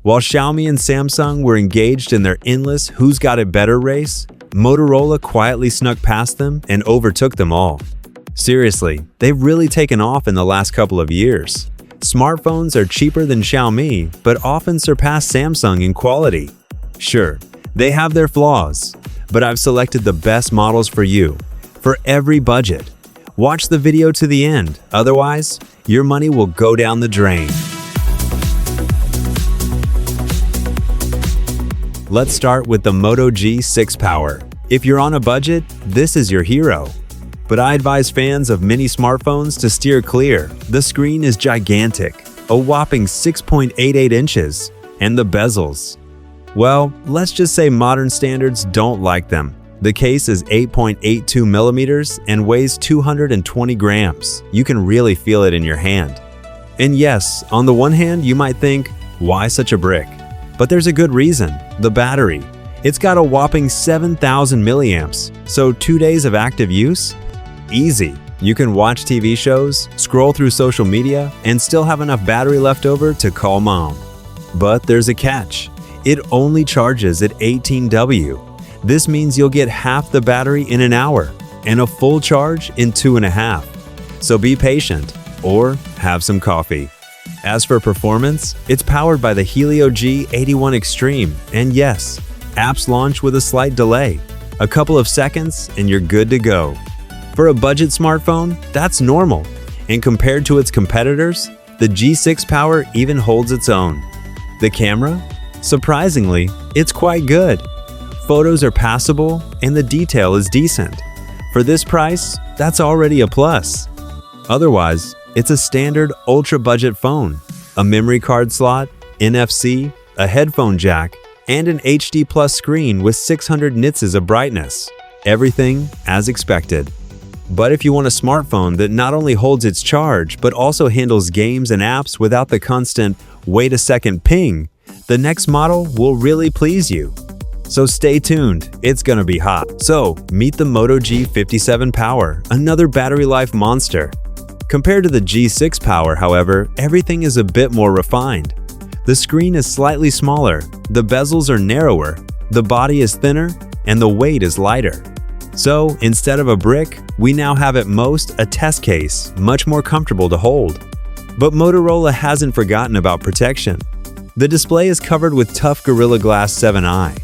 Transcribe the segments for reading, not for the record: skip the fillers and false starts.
While Xiaomi and Samsung were engaged in their endless who's got it better race, Motorola quietly snuck past them and overtook them all. Seriously, they've really taken off in the last couple of years. Smartphones are cheaper than Xiaomi, but often surpass Samsung in quality. Sure, they have their flaws, but I've selected the best models for you, for every budget. Watch the video to the end, otherwise, your money will go down the drain. Let's start with the Moto G6 Power. If you're on a budget, this is your hero. But I advise fans of mini smartphones to steer clear. The screen is gigantic, a whopping 6.88 inches, and the bezels. Well, let's just say modern standards don't like them. The case is 8.82 millimeters and weighs 220 grams. You can really feel it in your hand. And yes, on the one hand, you might think, why such a brick? But there's a good reason, the battery. It's got a whopping 7,000 milliamps, so 2 days of active use? Easy. You can watch TV shows, scroll through social media, and still have enough battery left over to call mom. But there's a catch. It only charges at 18W. This means you'll get half the battery in an hour and a full charge in 2.5. So be patient or have some coffee. As for performance, it's powered by the Helio G81 Extreme, and yes, apps launch with a slight delay. A couple of seconds and you're good to go. For a budget smartphone, that's normal, and compared to its competitors, the G6 Power even holds its own. The camera? Surprisingly, it's quite good. Photos are passable and the detail is decent. For this price, that's already a plus. Otherwise, it's a standard ultra-budget phone, a memory card slot, NFC, a headphone jack, and an HD Plus screen with 600 nits of brightness. Everything as expected. But if you want a smartphone that not only holds its charge, but also handles games and apps without the constant wait a second ping, the next model will really please you. So stay tuned, it's gonna be hot. So meet the Moto G57 Power, another battery life monster. Compared to the G6 Power, however, everything is a bit more refined. The screen is slightly smaller, the bezels are narrower, the body is thinner, and the weight is lighter. So instead of a brick, we now have at most a test case, much more comfortable to hold. But Motorola hasn't forgotten about protection. The display is covered with tough Gorilla Glass 7i.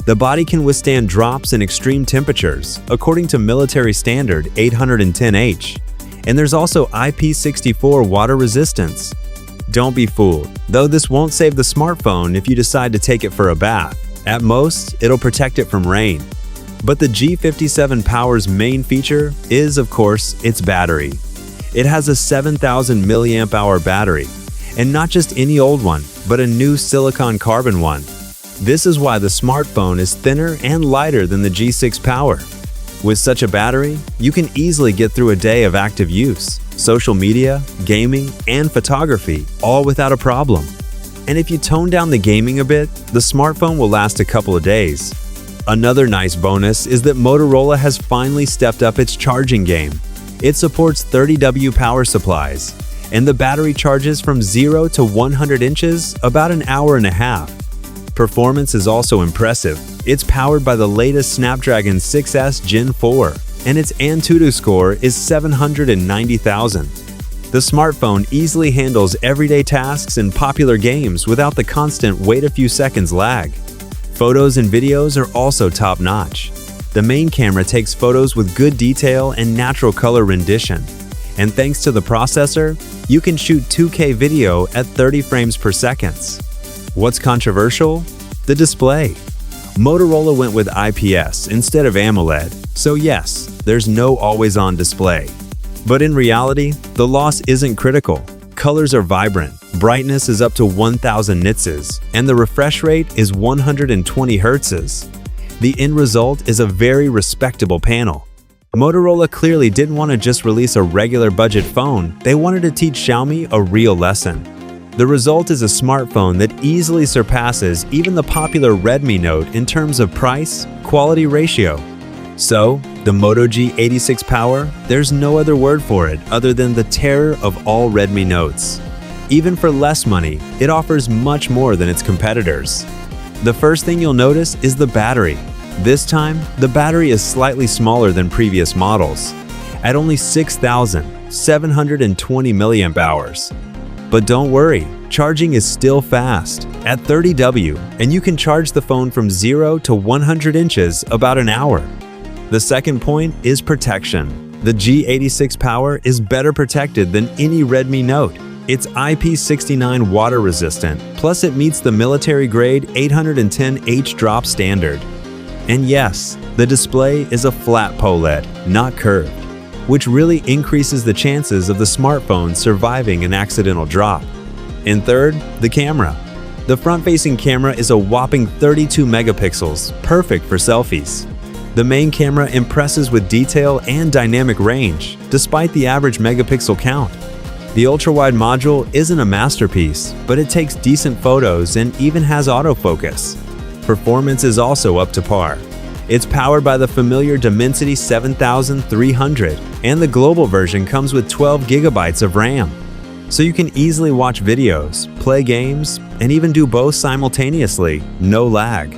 The body can withstand drops in extreme temperatures, according to military standard 810H. And there's also IP64 water resistance. Don't be fooled, though this won't save the smartphone if you decide to take it for a bath. At most, it'll protect it from rain. But the G57 Power's main feature is, of course, its battery. It has a 7,000 milliamp hour battery, and not just any old one, but a new silicon carbon one. This is why the smartphone is thinner and lighter than the G6 Power. With such a battery, you can easily get through a day of active use, social media, gaming, and photography, all without a problem. And if you tone down the gaming a bit, the smartphone will last a couple of days. Another nice bonus is that Motorola has finally stepped up its charging game. It supports 30W power supplies, and the battery charges from 0 to 100 inches about an hour and a half. Performance is also impressive. It's powered by the latest Snapdragon 6S Gen 4, and its Antutu score is 790,000. The smartphone easily handles everyday tasks and popular games without the constant wait a few seconds lag. Photos and videos are also top-notch. The main camera takes photos with good detail and natural color rendition. And thanks to the processor, you can shoot 2K video at 30 frames per second. What's controversial? The display. Motorola went with IPS instead of AMOLED, so yes, there's no always-on display. But in reality, the loss isn't critical. Colors are vibrant, brightness is up to 1000 nits, and the refresh rate is 120 Hz. The end result is a very respectable panel. Motorola clearly didn't want to just release a regular budget phone, they wanted to teach Xiaomi a real lesson. The result is a smartphone that easily surpasses even the popular Redmi Note in terms of price-quality ratio. So, the Moto G86 Power, there's no other word for it other than the terror of all Redmi Notes. Even for less money, it offers much more than its competitors. The first thing you'll notice is the battery. This time, the battery is slightly smaller than previous models, at only 6,720 milliamp hours. But don't worry, charging is still fast, at 30 W, and you can charge the phone from 0 to 100 inches about an hour. The second point is protection. The G86 Power is better protected than any Redmi Note. It's IP69 water resistant, plus it meets the military-grade 810H drop standard. And yes, the display is a flat POLED, not curved, which really increases the chances of the smartphone surviving an accidental drop. And third, the camera. The front-facing camera is a whopping 32 megapixels, perfect for selfies. The main camera impresses with detail and dynamic range, despite the average megapixel count. The ultra-wide module isn't a masterpiece, but it takes decent photos and even has autofocus. Performance is also up to par. It's powered by the familiar Dimensity 7300, and the global version comes with 12 gigabytes of RAM. So you can easily watch videos, play games, and even do both simultaneously, no lag.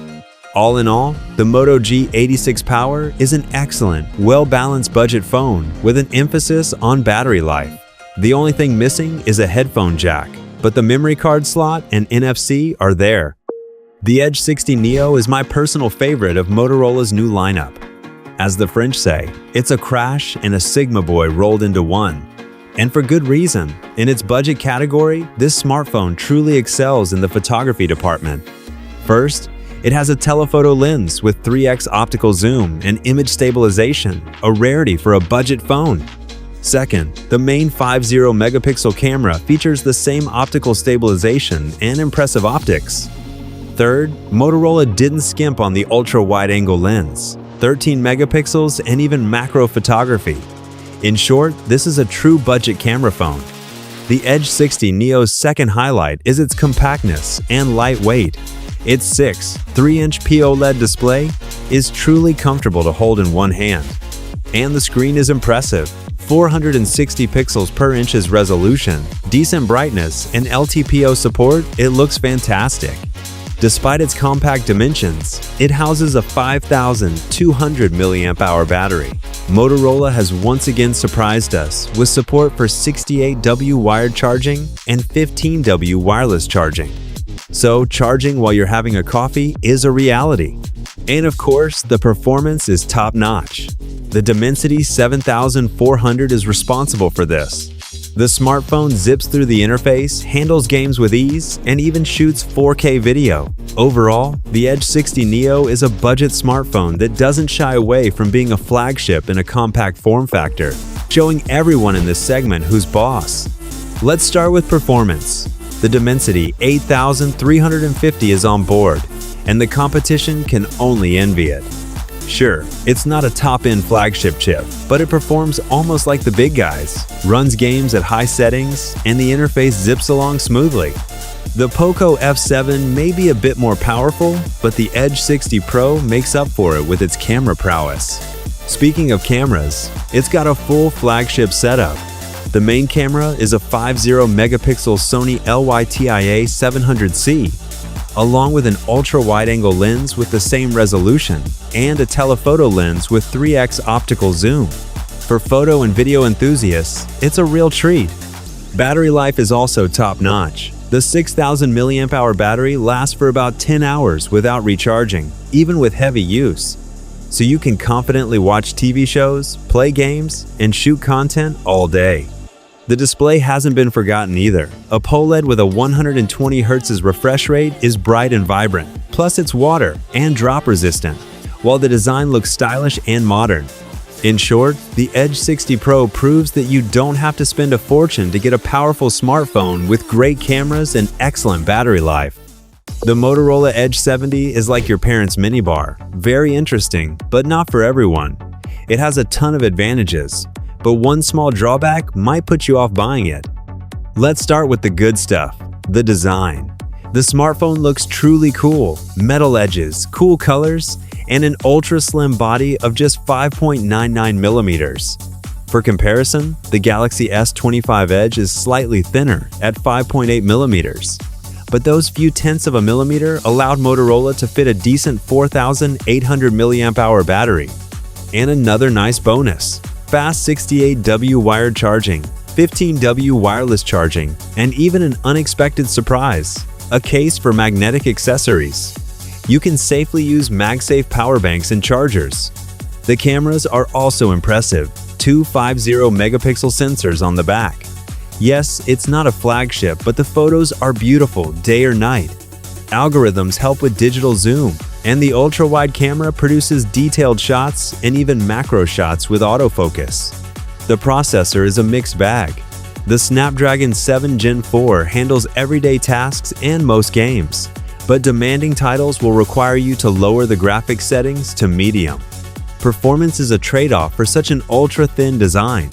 All in all, the Moto G86 Power is an excellent, well-balanced budget phone with an emphasis on battery life. The only thing missing is a headphone jack, but the memory card slot and NFC are there. The Edge 60 Neo is my personal favorite of Motorola's new lineup. As the French say, it's a crash and a Sigma boy rolled into one. And for good reason. In its budget category, this smartphone truly excels in the photography department. First, it has a telephoto lens with 3x optical zoom and image stabilization, a rarity for a budget phone. Second, the main 50 megapixel camera features the same optical stabilization and impressive optics. Third, Motorola didn't skimp on the ultra-wide-angle lens, 13 megapixels, and even macro photography. In short, this is a true budget camera phone. The Edge 60 Neo's second highlight is its compactness and lightweight. Its 3-inch POLED display is truly comfortable to hold in one hand. And the screen is impressive. 460 pixels per inch's resolution, decent brightness, and LTPO support, it looks fantastic. Despite its compact dimensions, it houses a 5,200 mAh battery. Motorola has once again surprised us with support for 68W wired charging and 15W wireless charging. So charging while you're having a coffee is a reality. And of course, the performance is top-notch. The Dimensity 7400 is responsible for this. The smartphone zips through the interface, handles games with ease, and even shoots 4K video. Overall, the Edge 60 Neo is a budget smartphone that doesn't shy away from being a flagship in a compact form factor, showing everyone in this segment who's boss. Let's start with performance. The Dimensity 8350 is on board, and the competition can only envy it. Sure, it's not a top-end flagship chip, but it performs almost like the big guys, runs games at high settings, and the interface zips along smoothly. The Poco F7 may be a bit more powerful, but the Edge 60 Pro makes up for it with its camera prowess. Speaking of cameras, it's got a full flagship setup. The main camera is a 50 megapixel Sony LYTIA 700C, along with an ultra-wide-angle lens with the same resolution and a telephoto lens with 3x optical zoom. For photo and video enthusiasts, it's a real treat. Battery life is also top-notch. The 6,000 mAh battery lasts for about 10 hours without recharging, even with heavy use. So you can confidently watch TV shows, play games, and shoot content all day. The display hasn't been forgotten either. A POLED with a 120 Hz refresh rate is bright and vibrant, plus it's water and drop resistant, while the design looks stylish and modern. In short, the Edge 60 Pro proves that you don't have to spend a fortune to get a powerful smartphone with great cameras and excellent battery life. The Motorola Edge 70 is like your parents' minibar. Very interesting, but not for everyone. It has a ton of advantages, but one small drawback might put you off buying it. Let's start with the good stuff, the design. The smartphone looks truly cool, metal edges, cool colors, and an ultra-slim body of just 5.99 millimeters. For comparison, the Galaxy S25 Edge is slightly thinner at 5.8 millimeters. But those few tenths of a millimeter allowed Motorola to fit a decent 4,800 mAh battery. And another nice bonus: fast 68W wired charging, 15W wireless charging, and even an unexpected surprise: a case for magnetic accessories. You can safely use MagSafe power banks and chargers. The cameras are also impressive: two 50-megapixel sensors on the back. Yes, it's not a flagship, but the photos are beautiful day or night. Algorithms help with digital zoom, and the ultra-wide camera produces detailed shots and even macro shots with autofocus. The processor is a mixed bag. The Snapdragon 7 Gen 4 handles everyday tasks and most games, but demanding titles will require you to lower the graphics settings to medium. Performance is a trade-off for such an ultra-thin design.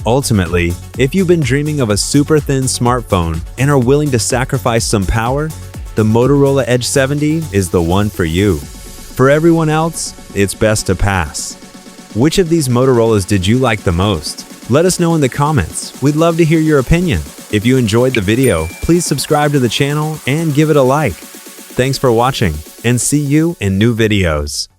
Ultimately, if you've been dreaming of a super thin smartphone and are willing to sacrifice some power, the Motorola Edge 70 is the one for you. For everyone else, it's best to pass. Which of these Motorola's did you like the most? Let us know in the comments. We'd love to hear your opinion. If you enjoyed the video, please subscribe to the channel and give it a like. Thanks for watching, and see you in new videos.